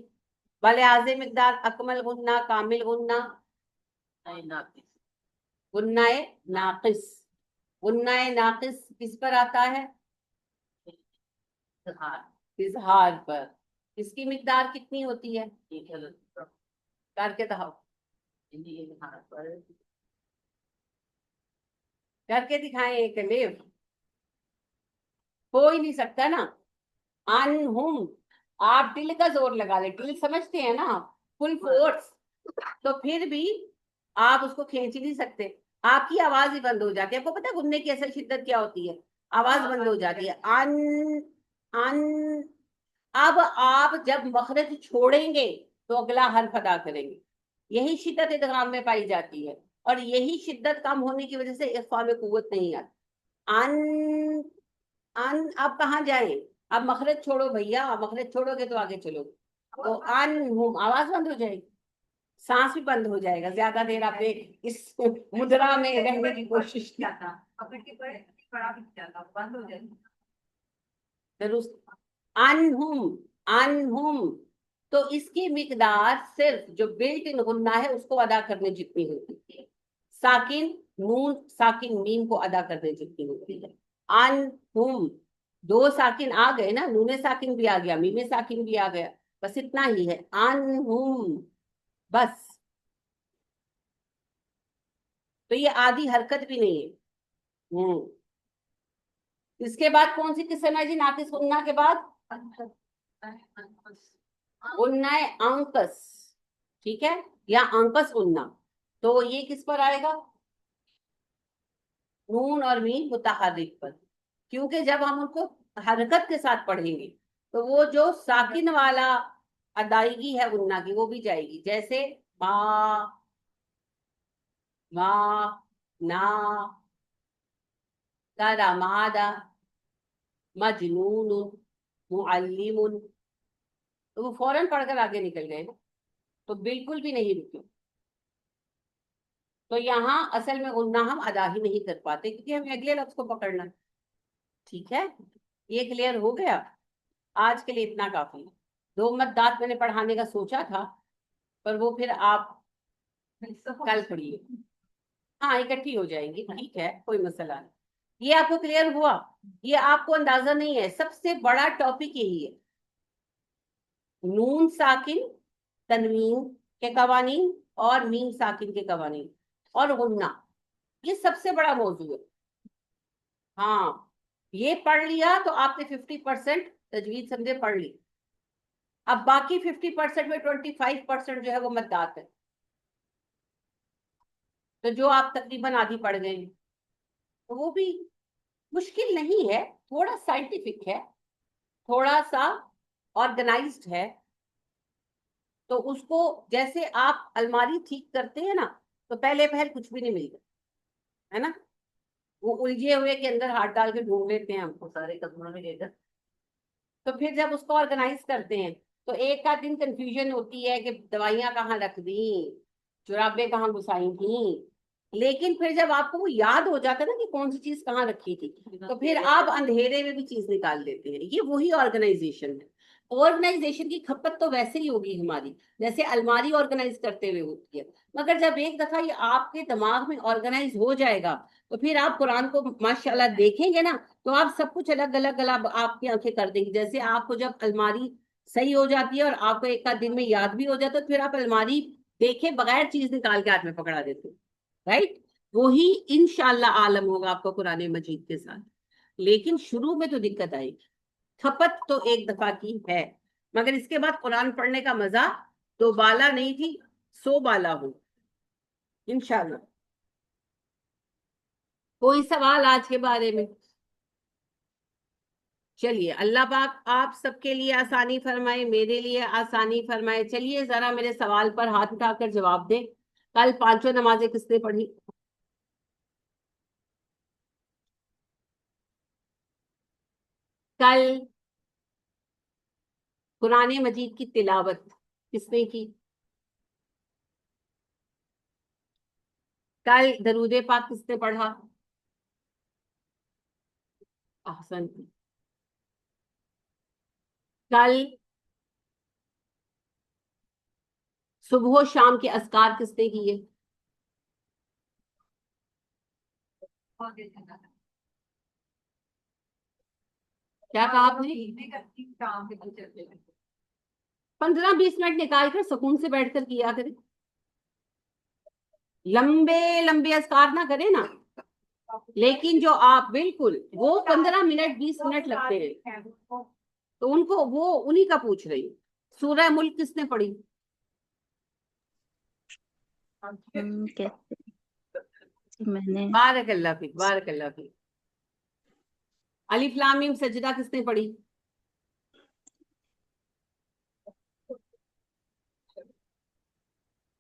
भले आज़े मिकदार, अकमल गुन्ना, कामिल गुन्ना, नाकिस, गुन्नाए नाकिस। गुन्नाए नाकिस किस पर आता है? इजहार पर। इसकी मिकदार कितनी होती है? करके दिखाओ, करके दिखाएं एक लेव, हो ही नहीं सकता ना। अनहुम, आप टिल का जोर लगा ले, टिल समझते हैं ना आप, फुल फोर्स, तो फिर भी आप उसको खींच ही नहीं सकते, आपकी आवाज ही बंद हो जाती है। आपको पता है गुन्ने की असल शिद्दत क्या होती है? आवाज बंद हो जाती है। अन, अन। अब आप जब मखरज छोड़ेंगे तो अगला हर्फ अदा करेंगे, यही शिद्दत इदगाम में पाई जाती है, और यही शिद्दत कम होने की वजह से इख्फा में कुव्वत नहीं आती। अन, अन, आप कहाँ जाए? आप मखरज छोड़ो भैया, मखरज छोड़ोगे तो आगे चलोगे, तो अन हुम आवाज बंद हो जाएगी, सांस भी बंद हो जाएगा, ज्यादा देर आपने इस मुद्रा में रहने की कोशिश की। दुरुस्त। अनहुम, अनहुम, तो इसकी मिकदार सिर्फ जो बिल्ट इन गुन्ना है उसको अदा करने जितनी होती है, साकिन नून साकिन मीम को अदा करने जितनी होती है। अनहुम, दो साकिन आ गए ना, नूने साकिन भी आ गया, मीमे साकिन भी आ गया, बस इतना ही है, अनहुम, बस। तो ये आधी हरकत भी नहीं है। इसके बाद कौन सी किस्म है जी नाकिस गुन्ना के बाद? गुन्नाए अंकस, ठीक है, या अंकस गुन्ना, तो ये किस पर आएगा? नून और मीम मुतहर्रिक पर, क्योंकि जब हम उनको हरकत के साथ पढ़ेंगे तो वो जो साकिन वाला अदायगी है गुन्ना की वो भी जाएगी, जैसे मा, मा, ना, तरामादा, मजनून, मुअल्लिमुन, तो वो फौरन पढ़कर आगे निकल गए ना, तो बिल्कुल भी नहीं रुके। तो यहाँ असल में गुन्ना हम अदा ही नहीं कर पाते क्योंकि हमें अगले लफ्ज को पकड़ना। ठीक है, ये क्लियर हो गया? आज के लिए इतना काफी है। दो मद्दात मैंने पढ़ाने का सोचा था, पर वो फिर आप कल पढ़िए, हाँ इकट्ठी हो जाएंगी, ठीक है, कोई मसला नहीं। ये आपको क्लियर हुआ? ये आपको अंदाजा नहीं है, सबसे बड़ा टॉपिक यही है, नून साकिन तनवीन के कवानीन और मीम साकिन के कवानीन और गुन्ना, ये सबसे बड़ा मौजू है। हाँ, ये पढ़ लिया तो आपने 50% तजवीज समझे पढ़ ली। अब बाकी 50% में 25% जो है वो मद्दात है, तो जो आप तकरीबन आधी पढ़ गए, तो वो भी मुश्किल नहीं है, थोड़ा साइंटिफिक है, थोड़ा सा ऑर्गेनाइज्ड है। तो उसको जैसे आप अलमारी ठीक करते हैं ना, तो पहले पहल कुछ भी नहीं मिलता है ना, वो उलझे हुए के अंदर हाथ डाल के ढूंढ लेते हैं हमको सारे कदमों में लेकर, तो फिर जब उसको ऑर्गेनाइज करते हैं तो एक का दिन कंफ्यूजन होती है कि दवाइयां कहाँ रख दी, जुराबे कहाँ घुसाई थी, लेकिन फिर जब आपको वो याद हो जाता है ना कि कौन सी चीज कहाँ रखी थी, तो फिर आप अंधेरे में भी चीज निकाल देते हैं। ये वही ऑर्गेनाइजेशन है। آرگنائزیشن کی کھپت تو ویسے ہی ہوگی ہماری، جیسے الماری آرگنائز کرتے ہوئے ہوتی ہے، مگر جب ایک دفعہ یہ آپ کے دماغ میں آرگنائز ہو جائے گا تو پھر آپ قرآن کو ماشاءاللہ دیکھیں گے نا تو آپ سب کچھ الگ الگ الگ آپ کی آنکھیں کر دیں گی. جیسے آپ کو جب الماری صحیح ہو جاتی ہے اور آپ کو ایک آدھ دن میں یاد بھی ہو جاتا ہے تو پھر آپ الماری دیکھے بغیر چیز نکال کے ہاتھ میں پکڑا دیتے ہیں، رائٹ؟ وہی انشاءاللہ عالم ہوگا آپ کو قرآن مجید کے ساتھ. لیکن شروع میں تو دقت آئے گی، کھپت تو ایک دفعہ کی ہے، مگر اس کے بعد قرآن پڑھنے کا مزہ دو بالا نہیں تھی، 100 بالا ہو انشاءاللہ. کوئی سوال آج کے بارے میں؟ چلیے اللہ پاک آپ سب کے لیے آسانی فرمائے، میرے لیے آسانی فرمائے. چلیے ذرا میرے سوال پر ہاتھ اٹھا کر جواب دیں. کل 5 نمازیں کس نے پڑھی؟ کل قرآن مجید کی تلاوت کس نے کی؟ کل درود پاک کس نے پڑھا؟ احسن. کل صبح و شام کے اذکار کس نے کیے؟ کیا کہا آپ نے؟ 15-20 منٹ نکال کر سکون سے بیٹھ کر کیا کریں، لمبے لمبے اذکار نہ کریں نا. لیکن جو آپ بالکل وہ 15 منٹ 20 منٹ لگتے ہیں تو ان کو وہ انہی کا پوچھ رہی ہوں. سورہ ملک کس نے پڑھی؟ کیسے میں نے بارک اللہ فیک، بارک اللہ فیک. الف لام میم سجدہ کس نے پڑھی؟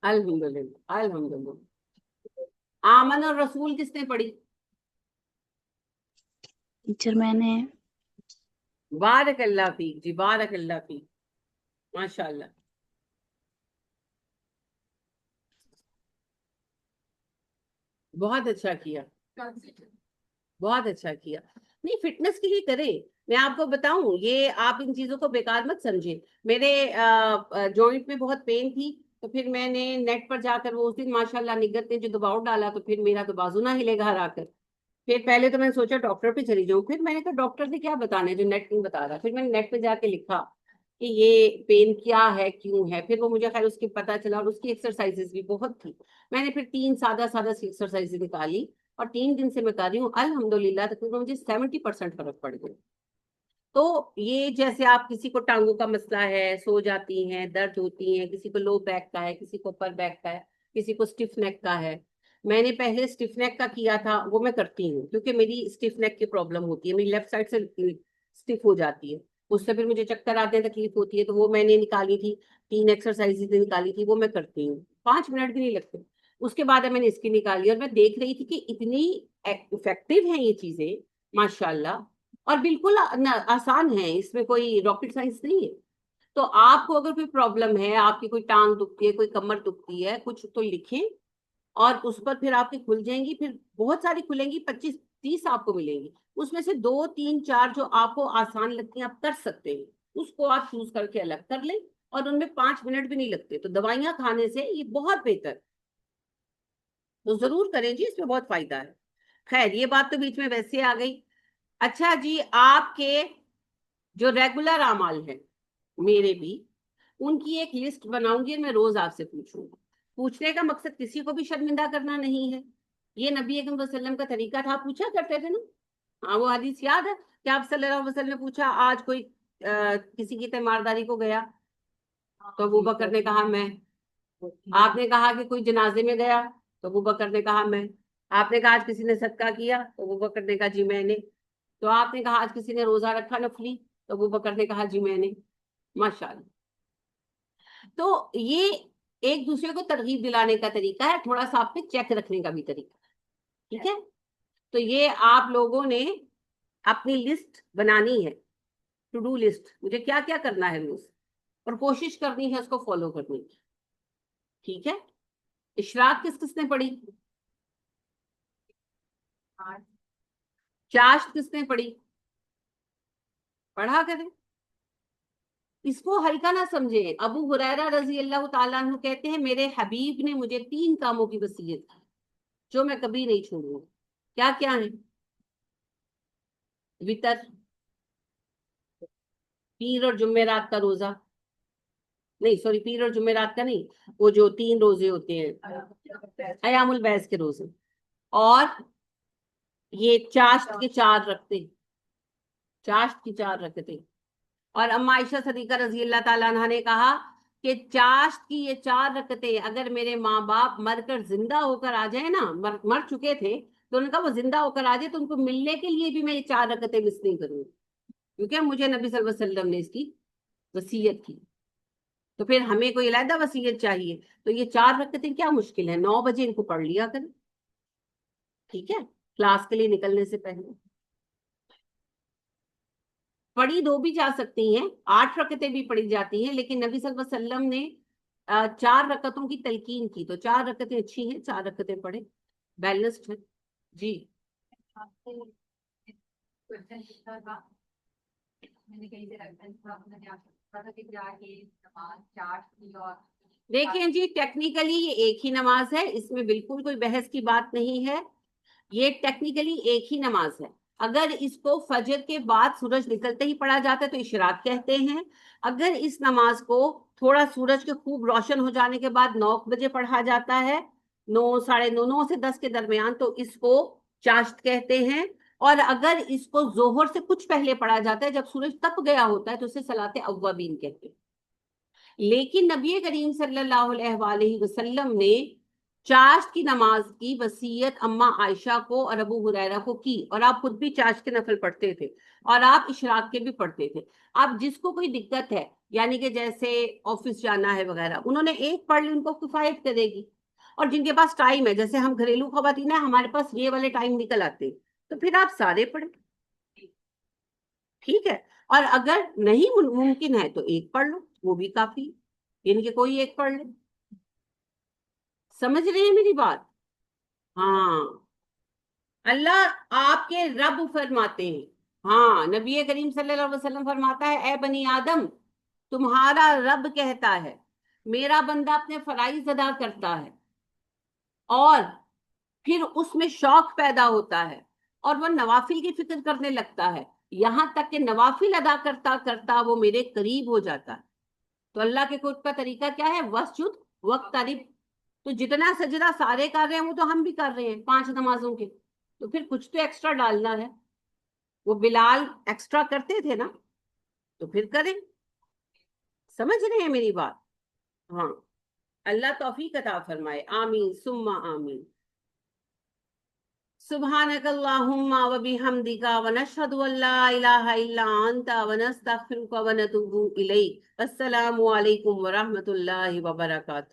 الحمدللہ الحمدللہ. آمن الرسول کس نے پڑھی؟ ٹیچر میں نے بارک اللہ فیک جی، بارک اللہ فیک، ماشاء اللہ. بہت اچھا کیا، بہت اچھا کیا. نہیں فٹنس کے لیے کریں. میں آپ کو بتاؤں یہ آپ ان چیزوں کو بیکار مت سمجھیں. میرے جوائنٹ میں بہت پین تھی تو پھر میں نے نیٹ پر جا کر وہ اس دن ماشاءاللہ نگت نے جو دباؤ ڈالا تو پھر میرا تو بازو نہ ہلے گھر آ کر. پھر پہلے تو میں نے سوچا ڈاکٹر پہ چلی جاؤں، پھر میں نے کہا ڈاکٹر نے کیا بتانا ہے جو نیٹ نہیں بتا رہا. پھر میں نے نیٹ پہ جا کے لکھا کہ یہ پین کیا ہے کیوں ہے، پھر وہ مجھے خیر اس کی پتا چلا اور اس کی ایکسرسائزز بھی بہت تھی. میں نے پھر 3 سادہ سادہ سی ایکسرسائز نکالی اور 3 دن سے میں کر رہی ہوں الحمدللہ. تقریباً مجھے 70% فرق پڑ گیا. تو یہ جیسے آپ کسی کو ٹانگوں کا مسئلہ ہے، سو جاتی ہیں، درد ہوتی ہیں، کسی کو لو بیک کا ہے، کسی کو اپر بیک کا ہے، کسی کو اسٹیف نیک کا ہے. میں نے پہلے اسٹیف نیک کا کیا تھا، وہ میں کرتی ہوں کیونکہ میری اسٹیف نیک کی پرابلم ہوتی ہے، میری لیفٹ سائڈ سے اسٹیف ہو جاتی ہے، اس سے پھر مجھے چکر آتے ہیں، تکلیف ہوتی ہے. تو وہ میں نے نکالی تھی، 3 ایکسرسائز نکالی تھی، وہ میں کرتی ہوں، 5 منٹ بھی نہیں لگتے. اس کے بعد میں نے اس کی نکالی اور میں دیکھ رہی تھی کہ اتنی افیکٹو ہیں یہ چیزیں ماشاءاللہ، اور بالکل آسان ہے، اس میں کوئی راکٹ سائنس نہیں ہے. تو آپ کو اگر کوئی پرابلم ہے، آپ کی کوئی ٹانگ دکھتی ہے، کوئی کمر دکھتی ہے، کچھ تو لکھیں اور اس پر پھر آپ کی کھل جائیں گی. پھر بہت ساری کھلیں گی، 25-30 آپ کو ملیں گی، اس میں سے 2-3-4 جو آپ کو آسان لگتی ہیں آپ کر سکتے ہیں، اس کو آپ چوز کر کے الگ کر لیں اور ان میں 5 منٹ بھی نہیں لگتے. تو دوائیاں کھانے سے یہ بہت بہتر، تو ضرور کریں جی، اس میں بہت فائدہ ہے. خیر یہ بات تو بیچ میں ویسے آ گئی. اچھا جی، آپ کے جو ریگولر اعمال ہیں میرے بھی، ان کی ایک لسٹ بناؤں گی اور میں روز آپ سے پوچھوں گی. پوچھنے کا مقصد کسی کو بھی شرمندہ کرنا نہیں ہے، یہ نبی اکرم صلی اللہ علیہ وسلم کا طریقہ تھا، پوچھا کرتے تھے نا. ہاں وہ حدیث یاد ہے کہ آپ صلی اللہ علیہ وسلم نے پوچھا آج کوئی کسی کی تیمارداری کو گیا؟ تو ابو بکر نے کہا میں. آپ نے کہا کہ کوئی جنازے میں گیا؟ تو ابو بکر نے کہا میں. آپ نے کہا آج کسی نے صدقہ کیا؟ تو ابو بکر نے کہا جی میں نے. تو آپ نے کہا آج کسی نے روزہ رکھا نفلی؟ تو ابو بکر نے کہا جی میں نے. ماشاءاللہ. تو یہ ایک دوسرے کو ترغیب دلانے کا طریقہ ہے، تھوڑا سا آپ پہ چیک رکھنے کا بھی طریقہ ہے، ٹھیک ہے؟ تو یہ آپ لوگوں نے اپنی لسٹ بنانی ہے، ٹو ڈو لسٹ، مجھے کیا کیا کرنا ہے روز، اور کوشش کرنی ہے اس کو فالو کرنے کی، ٹھیک ہے؟ اشراق کس کس نے پڑھی؟ چاشت کس نے پڑھی؟ پڑھا کریں. इसको हल्का ना समझे। अबू हुरैरा रजी अल्लाह ताला अन्हु कहते हैं मेरे हबीब ने मुझे 3 कामों की वसीयत की जो मैं कभी नहीं छोड़ूंगा। क्या क्या है? वितर, पीर और जुमेरात का रोजा, नहीं सॉरी, पीर और जुमेरात का नहीं, वो जो 3 रोजे होते हैं अयामुल बैस के रोजे, और ये चाश्त के 4 रखते, चाश्त की 4 रखते। और अम्मा आयशा सदीका रजी अल्लाह ताला अन्हा ने कहा कि चाश्त की ये 4 रकते अगर मेरे माँ बाप मरकर जिंदा होकर आ जाए ना, मर चुके थे, तो उनका वो जिंदा होकर आ जाए तो उनको मिलने के लिए भी मैं ये 4 रकते मिस नहीं करूंगी, क्योंकि मुझे नबी सल्लल्लाहु अलैहि वसल्लम ने इसकी वसीयत की। तो फिर हमें कोई अलहदा वसीयत चाहिए, तो ये 4 रकतें क्या मुश्किल है, 9 बजे इनको पढ़ लिया करें, ठीक है, क्लास के लिए निकलने से पहले। पढ़ी 2 भी जा सकती हैं, 8 रकतें भी पढ़ी जाती हैं, लेकिन नबी सल्लल्लाहु अलैहि वसल्लम ने 4 रकतों की तलकीन की, तो 4 रकतें अच्छी हैं, 4 रकतें पढ़े, बैलेंस्ड है जी। आपसे क्वेश्चन पूछा था, मैंने कहीं से रेफरेंस था, मैंने आपसे पूछा था कि क्या ये नमाज चार्ट की और देखें जी, टेक्निकली ये एक ही नमाज है, इसमें बिल्कुल कोई बहस की बात नहीं है, ये टेक्निकली एक ही नमाज है। अगर इसको फजर के बाद सूरज निकलते ही पढ़ा जाता है तो इशराक कहते हैं। अगर इस नमाज को थोड़ा सूरज के खूब रोशन हो जाने के बाद 9 बजे पढ़ा जाता है, 9, साढ़े 9, 9 से 10 के दरमियान, तो इसको चाश्त कहते हैं। और अगर इसको जोहर से कुछ पहले पढ़ा जाता है, जब सूरज तप गया होता है, तो उसे सलाते अव्वाबीन कहते हैं। लेकिन नबी करीम सल्लल्लाहु अलैहि वसल्लम ने चाश्त की नमाज की वसीयत अम्मा आयशा को और अबू हुरैरा को की, और आप खुद भी चाश्त के नफल पढ़ते थे, और आप इशराक के भी पढ़ते थे। अब जिसको कोई दिक्कत है, यानी कि जैसे ऑफिस जाना है वगैरह, उन्होंने एक पढ़ ली, उनको किफायत करेगी। और जिनके पास टाइम है, जैसे हम घरेलू खवातीन है, हमारे पास ये वाले टाइम निकल आते हैं, तो फिर आप सारे पढ़े, ठीक है। और अगर नहीं मुमकिन है तो एक पढ़ लो, वो भी काफी, यानी कि कोई एक पढ़ ले। समझ रहे हैं मेरी बात? हाँ, अल्लाह आपके रब फरमाते हैं, हाँ, नबी करीम सल्लल्लाहु अलैहि वसल्लम फरमाता है, ए बनी आदम, तुम्हारा रब कहता है मेरा बंदा अपने फराइज अदा करता है, और फिर उसमें शौक पैदा होता है, और वह नवाफिल की फिक्र करने लगता है, यहां तक कि नवाफिल अदा करता करता वो मेरे करीब हो जाता है। तो अल्लाह के कुर्ब का तरीका क्या है? वस्जुद वक्तरिब। तो जितना सजदा सारे कर रहे हैं वो तो हम भी कर रहे हैं 5 नमाजों के, तो फिर कुछ तो एक्स्ट्रा डालना है। वो बिलाल एक्स्ट्रा करते थे ना, तो फिर करें। समझ रहे हैं मेरी बात? हाँ, अल्लाह तौफीक अता फरमाए, आमीन सुम्मा आमीन। सुब्हानक अल्लाहुम्मा व बिहम्दिका व नशहदु अल्ला इलाहा इल्ला अंता व नस्तगफिरुका व नतूबु इलैक। अस्सलामु अलैकुम व रहमतुल्लाहि व बरकातुहू।